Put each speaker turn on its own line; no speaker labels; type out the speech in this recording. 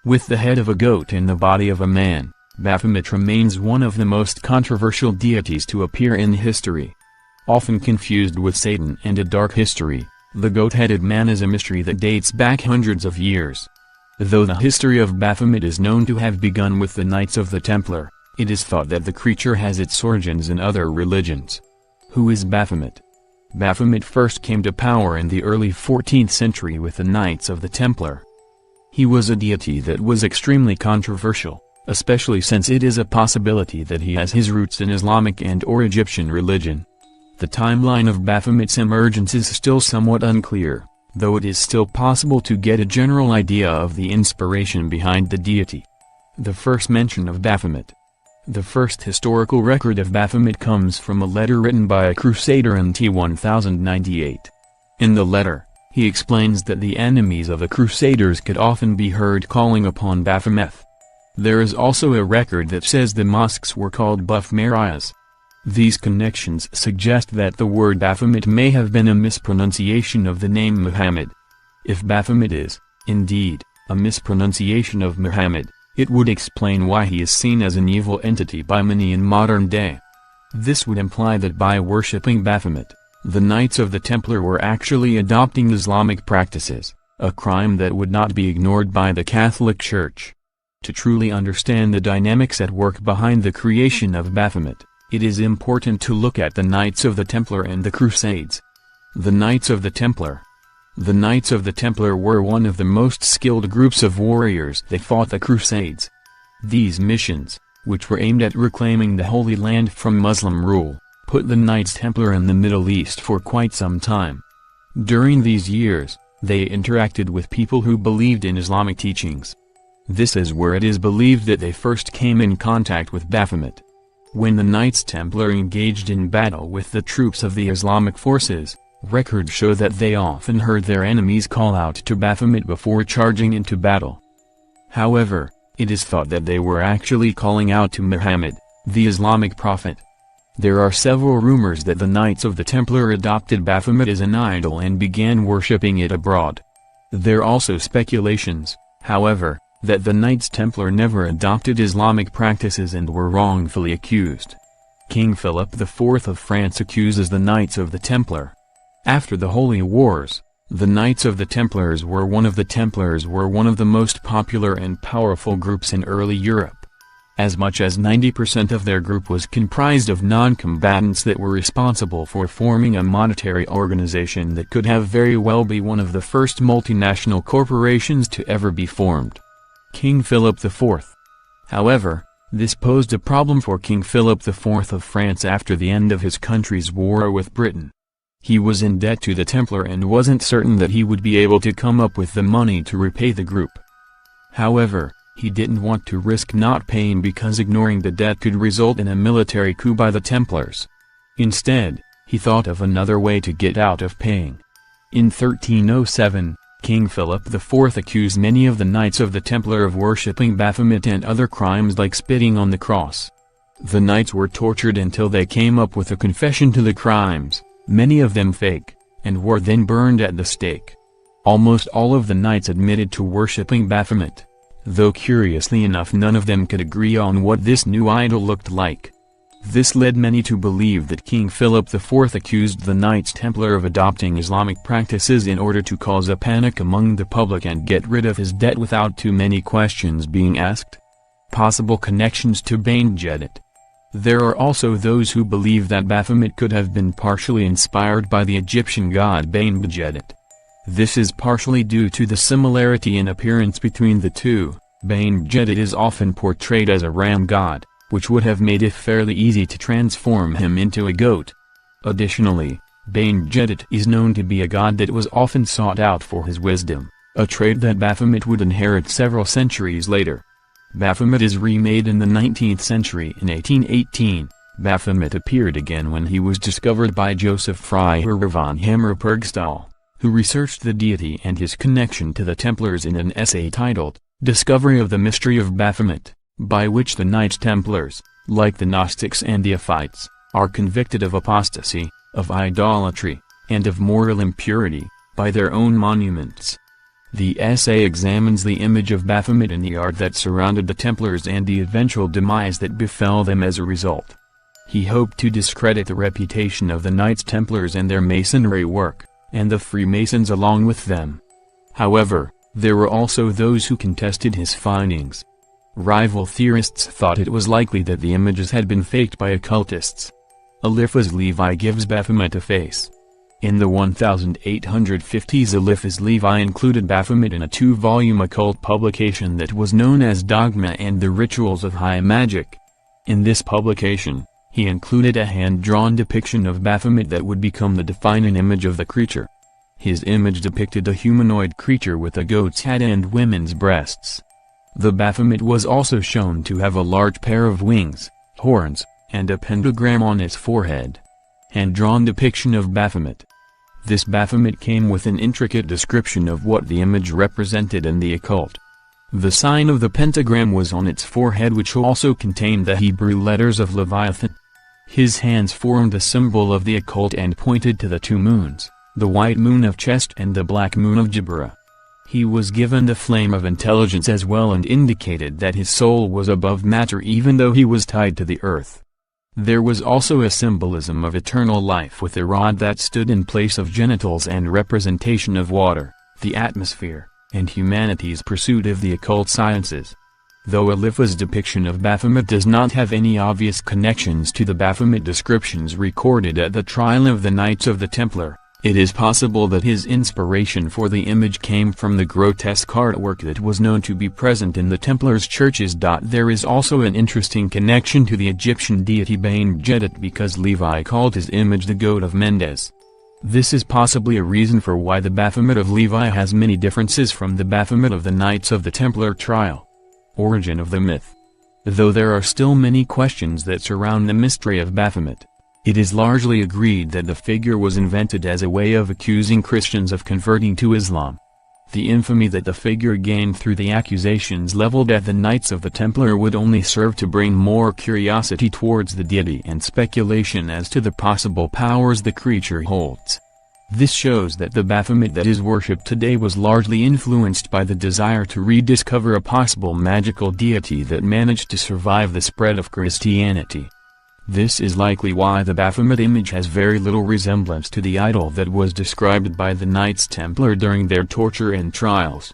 With the head of a goat and the body of a man, Baphomet remains one of the most controversial deities to appear in history. Often confused with Satan and a dark history, the goat-headed man is a mystery that dates back hundreds of years. Though the history of Baphomet is known to have begun with the Knights of the Templar, it is thought that the creature has its origins in other religions. Who is Baphomet? Baphomet first came to power in the early 14th century with the Knights of the Templar. He was a deity that was extremely controversial, especially since it is a possibility that he has his roots in Islamic and/or Egyptian religion. The timeline of Baphomet's emergence is still somewhat unclear, though it is still possible to get a general idea of the inspiration behind the deity. The first mention of Baphomet. The first historical record of Baphomet comes from a letter written by a crusader in T-1098. In the letter, he explains that the enemies of the Crusaders could often be heard calling upon Baphomet. There is also a record that says the mosques were called Baphomeriyas. These connections suggest that the word Baphomet may have been a mispronunciation of the name Muhammad. If Baphomet is, indeed, a mispronunciation of Muhammad, it would explain why he is seen as an evil entity by many in modern day. This would imply that by worshipping Baphomet, the Knights of the Templar were actually adopting Islamic practices, a crime that would not be ignored by the Catholic Church. To truly understand the dynamics at work behind the creation of Baphomet, it is important to look at the Knights of the Templar and the Crusades. The Knights of the Templar. The Knights of the Templar were one of the most skilled groups of warriors that fought the Crusades. These missions, which were aimed at reclaiming the Holy Land from Muslim rule, put the Knights Templar in the Middle East for quite some time. During these years, they interacted with people who believed in Islamic teachings. This is where it is believed that they first came in contact with Baphomet. When the Knights Templar engaged in battle with the troops of the Islamic forces, records show that they often heard their enemies call out to Baphomet before charging into battle. However, it is thought that they were actually calling out to Muhammad, the Islamic prophet. There are several rumors that the Knights of the Templar adopted Baphomet as an idol and began worshipping it abroad. There are also speculations, however, that the Knights Templar never adopted Islamic practices and were wrongfully accused. King Philip IV of France accuses the Knights of the Templar. After the Holy Wars, the Knights of the Templars were one of the most popular and powerful groups in early Europe. As much as 90% of their group was comprised of non-combatants that were responsible for forming a monetary organization that could have very well be one of the first multinational corporations to ever be formed. King Philip IV. However, this posed a problem for King Philip IV of France after the end of his country's war with Britain. He was in debt to the Templar and wasn't certain that he would be able to come up with the money to repay the group. However, he didn't want to risk not paying because ignoring the debt could result in a military coup by the Templars. Instead, he thought of another way to get out of paying. In 1307, King Philip IV accused many of the Knights of the Templar of worshipping Baphomet and other crimes like spitting on the cross. The knights were tortured until they came up with a confession to the crimes, many of them fake, and were then burned at the stake. Almost all of the knights admitted to worshipping Baphomet, though curiously enough none of them could agree on what this new idol looked like. This led many to believe that King Philip IV accused the Knights Templar of adopting Islamic practices in order to cause a panic among the public and get rid of his debt without too many questions being asked. Possible connections to Bane Gedit. There are also those who believe that Baphomet could have been partially inspired by the Egyptian god Bane Gedit. This is partially due to the similarity in appearance between the two. Bane Gedit is often portrayed as a ram god, which would have made it fairly easy to transform him into a goat. Additionally, Bane Gedit is known to be a god that was often sought out for his wisdom, a trait that Baphomet would inherit several centuries later. Baphomet is remade in the 19th century. In 1818, Baphomet appeared again when he was discovered by Joseph Freiherr von Hammer-Purgstall, who researched the deity and his connection to the Templars in an essay titled, Discovery of the Mystery of Baphomet, by which the Knights Templars, like the Gnostics and Neophytes, are convicted of apostasy, of idolatry, and of moral impurity, by their own monuments. The essay examines the image of Baphomet and the art that surrounded the Templars and the eventual demise that befell them as a result. He hoped to discredit the reputation of the Knights Templars and their masonry work, and the Freemasons along with them. However, there were also those who contested his findings. Rival theorists thought it was likely that the images had been faked by occultists. Eliphas Levi gives Baphomet a face. In the 1850s, Eliphas Levi included Baphomet in a 2-volume occult publication that was known as Dogma and the Rituals of High Magic. In this publication, he included a hand-drawn depiction of Baphomet that would become the defining image of the creature. His image depicted a humanoid creature with a goat's head and women's breasts. The Baphomet was also shown to have a large pair of wings, horns, and a pentagram on its forehead. Hand-drawn depiction of Baphomet. This Baphomet came with an intricate description of what the image represented in the occult. The sign of the pentagram was on its forehead, which also contained the Hebrew letters of Leviathan. His hands formed the symbol of the occult and pointed to the 2 moons, the white moon of Chest and the black moon of Jibra. He was given the flame of intelligence as well and indicated that his soul was above matter even though he was tied to the earth. There was also a symbolism of eternal life with a rod that stood in place of genitals and representation of water, the atmosphere, and humanity's pursuit of the occult sciences. Though Eliphas' depiction of Baphomet does not have any obvious connections to the Baphomet descriptions recorded at the trial of the Knights of the Templar, it is possible that his inspiration for the image came from the grotesque artwork that was known to be present in the Templars' churches. There is also an interesting connection to the Egyptian deity Bain-Jedit because Levi called his image the Goat of Mendes. This is possibly a reason for why the Baphomet of Levi has many differences from the Baphomet of the Knights of the Templar trial. Origin of the myth. Though there are still many questions that surround the mystery of Baphomet, it is largely agreed that the figure was invented as a way of accusing Christians of converting to Islam. The infamy that the figure gained through the accusations leveled at the Knights of the Templar would only serve to bring more curiosity towards the deity and speculation as to the possible powers the creature holds. This shows that the Baphomet that is worshipped today was largely influenced by the desire to rediscover a possible magical deity that managed to survive the spread of Christianity. This is likely why the Baphomet image has very little resemblance to the idol that was described by the Knights Templar during their torture and trials.